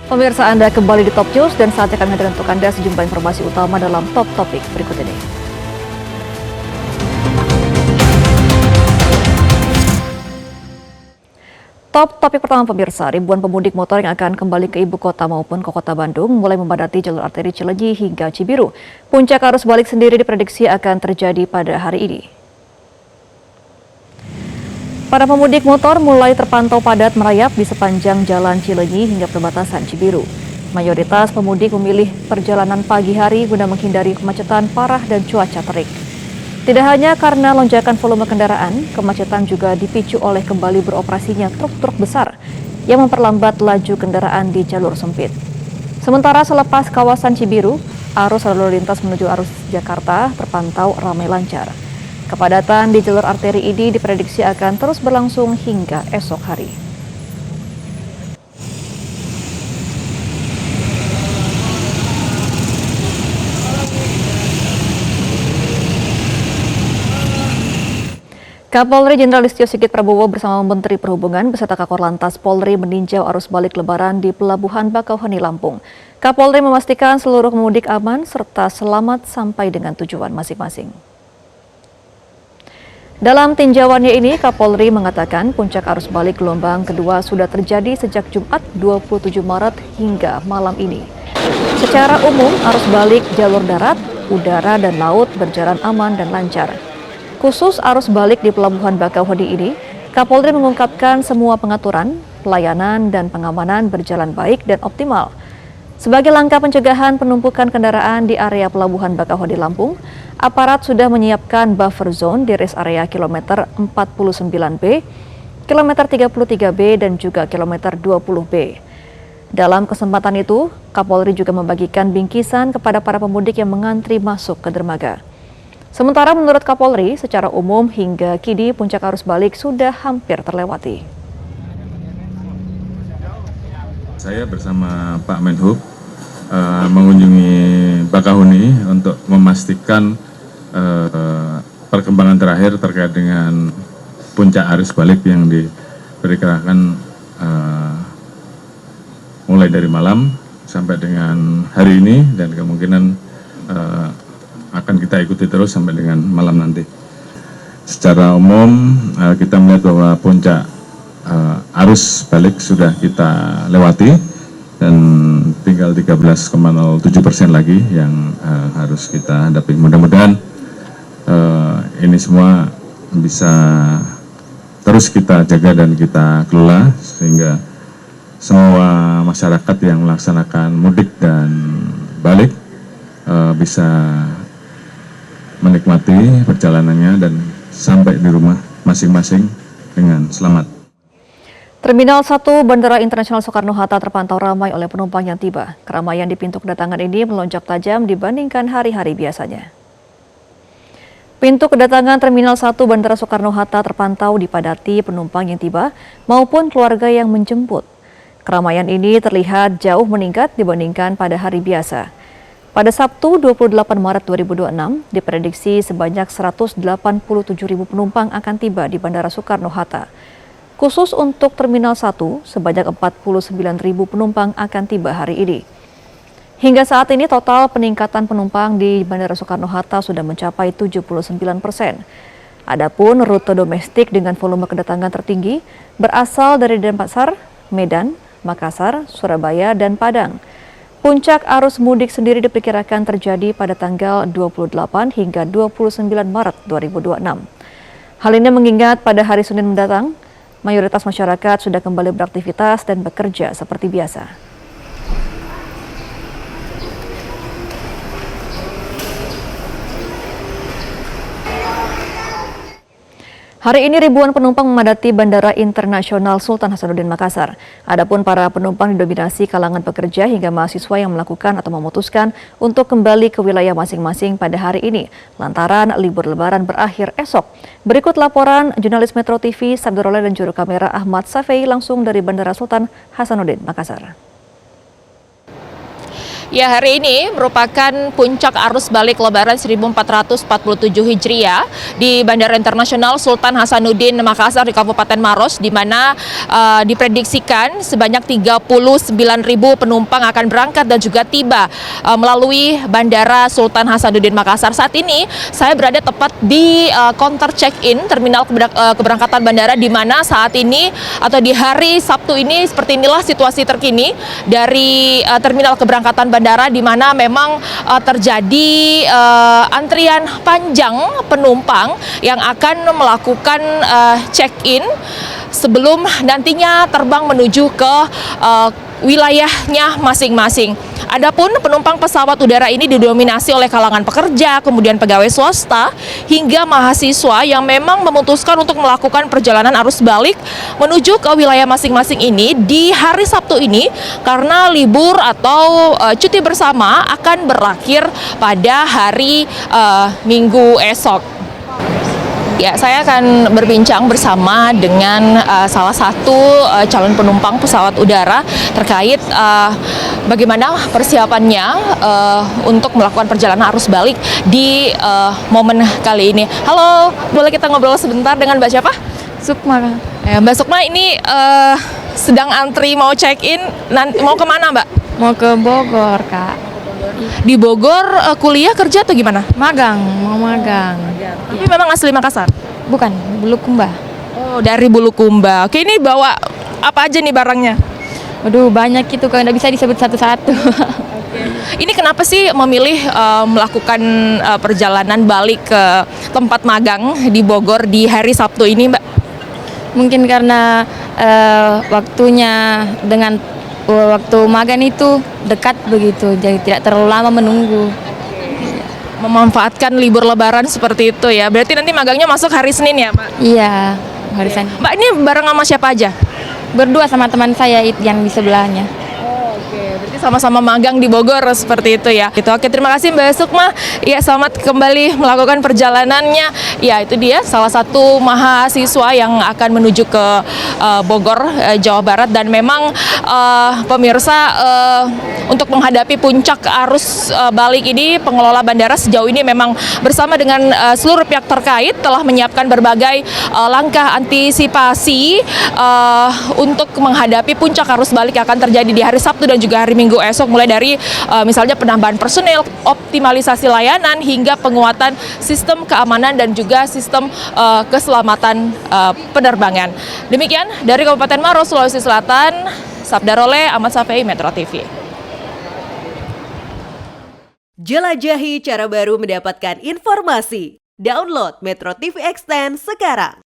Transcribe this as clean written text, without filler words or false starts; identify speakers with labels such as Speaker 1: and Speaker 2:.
Speaker 1: Pemirsa, Anda kembali di Top News dan saatnya kami hadirkan untuk Anda sejumlah informasi utama dalam Top Topik berikut ini. Top topik pertama pemirsa, ribuan pemudik motor yang akan kembali ke ibu kota maupun ke kota Bandung mulai memadati jalur arteri Cileunyi hingga Cibiru. Puncak arus balik sendiri diprediksi akan terjadi pada hari ini. Para pemudik motor mulai terpantau padat merayap di sepanjang jalan Cileunyi hingga perbatasan Cibiru. Mayoritas pemudik memilih perjalanan pagi hari guna menghindari kemacetan parah dan cuaca terik. Tidak hanya karena lonjakan volume kendaraan, kemacetan juga dipicu oleh kembali beroperasinya truk-truk besar yang memperlambat laju kendaraan di jalur sempit. Sementara selepas kawasan Cibiru, arus lalu lintas menuju arus Jakarta terpantau ramai lancar. Kepadatan di jalur arteri ini diprediksi akan terus berlangsung hingga esok hari. Kapolri Jenderal Listio Sigit Prabowo bersama Menteri Perhubungan beserta Kakor Lantas Polri meninjau arus balik Lebaran di Pelabuhan Bakauheni, Lampung. Kapolri memastikan seluruh pemudik aman serta selamat sampai dengan tujuan masing-masing. Dalam tinjauannya ini, Kapolri mengatakan puncak arus balik gelombang kedua sudah terjadi sejak Jumat 27 Maret hingga malam ini. Secara umum, arus balik jalur darat, udara, dan laut berjalan aman dan lancar. Khusus arus balik di Pelabuhan Bakauheni ini, Kapolri mengungkapkan semua pengaturan, pelayanan, dan pengamanan berjalan baik dan optimal. Sebagai langkah pencegahan penumpukan kendaraan di area Pelabuhan Bakauheni, Lampung, aparat sudah menyiapkan buffer zone di rest area kilometer 49B, kilometer 33B, dan juga kilometer 20B. Dalam kesempatan itu, Kapolri juga membagikan bingkisan kepada para pemudik yang mengantri masuk ke dermaga. Sementara menurut Kapolri, secara umum hingga kini puncak arus balik sudah hampir terlewati.
Speaker 2: Saya bersama Pak Menhub mengunjungi Bakauheni untuk memastikan perkembangan terakhir terkait dengan puncak arus balik yang diperkirakan mulai dari malam sampai dengan hari ini dan kemungkinan akan kita ikuti terus sampai dengan malam nanti. Secara umum kita melihat bahwa puncak arus balik sudah kita lewati dan tinggal 13,07% lagi yang harus kita hadapi. Mudah-mudahan ini semua bisa terus kita jaga dan kita kelola sehingga semua masyarakat yang melaksanakan mudik dan balik bisa menikmati perjalanannya dan sampai di rumah masing-masing dengan selamat.
Speaker 1: Terminal 1 Bandara Internasional Soekarno-Hatta terpantau ramai oleh penumpang yang tiba. Keramaian di pintu kedatangan ini melonjak tajam dibandingkan hari-hari biasanya. Pintu kedatangan Terminal 1 Bandara Soekarno-Hatta terpantau dipadati penumpang yang tiba maupun keluarga yang menjemput. Keramaian ini terlihat jauh meningkat dibandingkan pada hari biasa. Pada Sabtu 28 Maret 2026, diprediksi sebanyak 187.000 penumpang akan tiba di Bandara Soekarno-Hatta. Khusus untuk Terminal 1, sebanyak 49.000 penumpang akan tiba hari ini. Hingga saat ini total peningkatan penumpang di Bandara Soekarno-Hatta sudah mencapai 79%. Adapun rute domestik dengan volume kedatangan tertinggi berasal dari Denpasar, Medan, Makassar, Surabaya, dan Padang. Puncak arus mudik sendiri diperkirakan terjadi pada tanggal 28 hingga 29 Maret 2026. Hal ini mengingat pada hari Senin mendatang, mayoritas masyarakat sudah kembali beraktivitas dan bekerja seperti biasa. Hari ini ribuan penumpang memadati Bandara Internasional Sultan Hasanuddin Makassar. Adapun para penumpang didominasi kalangan pekerja hingga mahasiswa yang melakukan atau memutuskan untuk kembali ke wilayah masing-masing pada hari ini, lantaran libur Lebaran berakhir esok. Berikut laporan jurnalis Metro TV Sabduroleh dan juru kamera Ahmad Safei langsung dari Bandara Sultan Hasanuddin Makassar.
Speaker 3: Ya, hari ini merupakan puncak arus balik Lebaran 1447 Hijriah di Bandara Internasional Sultan Hasanuddin Makassar di Kabupaten Maros, di mana diprediksikan sebanyak 39.000 penumpang akan berangkat dan juga tiba melalui Bandara Sultan Hasanuddin Makassar. Saat ini saya berada tepat di counter check-in terminal keberangkatan bandara, di mana saat ini atau di hari Sabtu ini seperti inilah situasi terkini dari terminal keberangkatan bandara, di mana memang terjadi antrian panjang penumpang yang akan melakukan check-in sebelum nantinya terbang menuju ke wilayahnya masing-masing. Adapun penumpang pesawat udara ini didominasi oleh kalangan pekerja, kemudian pegawai swasta, hingga mahasiswa yang memang memutuskan untuk melakukan perjalanan arus balik menuju ke wilayah masing-masing ini di hari Sabtu ini karena libur atau cuti bersama akan berakhir pada hari Minggu esok. Ya, saya akan berbincang bersama dengan salah satu calon penumpang pesawat udara terkait bagaimana persiapannya untuk melakukan perjalanan arus balik di momen kali ini. Halo, boleh kita ngobrol sebentar dengan Mbak siapa?
Speaker 4: Sukma.
Speaker 3: Mbak Sukma, ini sedang antri mau check-in, mau kemana Mbak?
Speaker 4: Mau ke Bogor, Kak.
Speaker 3: Di Bogor kuliah, kerja atau gimana?
Speaker 4: Magang, mau magang.
Speaker 3: Tapi memang asli Makassar?
Speaker 4: Bukan, Bulukumba.
Speaker 3: Oh, dari Bulukumba. Oke, ini bawa apa aja nih barangnya?
Speaker 4: Waduh, banyak itu, kalau nggak bisa disebut satu-satu.
Speaker 3: Ini kenapa sih memilih melakukan perjalanan balik ke tempat magang di Bogor di hari Sabtu ini, Mbak?
Speaker 4: Mungkin karena waktunya dengan waktu magang itu dekat begitu, jadi tidak terlalu lama menunggu.
Speaker 3: Memanfaatkan libur Lebaran seperti itu ya. Berarti nanti magangnya masuk hari Senin ya, Mbak?
Speaker 4: Iya, harisan.
Speaker 3: Mbak, ini bareng sama siapa aja?
Speaker 4: Berdua sama teman saya yang di sebelahnya.
Speaker 3: Berarti sama-sama magang di Bogor seperti itu ya. Gitu. Oke, terima kasih Mbak Sukma. Ya, selamat kembali melakukan perjalanannya. Ya, itu dia salah satu mahasiswa yang akan menuju ke Bogor, Jawa Barat, dan memang pemirsa untuk menghadapi puncak arus balik ini, pengelola bandara sejauh ini memang bersama dengan seluruh pihak terkait telah menyiapkan berbagai langkah antisipasi untuk menghadapi puncak arus balik yang akan terjadi di hari Sabtu dan juga hari Minggu esok, mulai dari misalnya penambahan personel, optimalisasi layanan, hingga penguatan sistem keamanan dan juga sistem keselamatan penerbangan. Demikian dari Kabupaten Maros, Sulawesi Selatan, Sabdarole, Ahmad Safei, Metro TV.
Speaker 5: Jelajahi cara baru mendapatkan informasi. Download Metro TV Extend sekarang.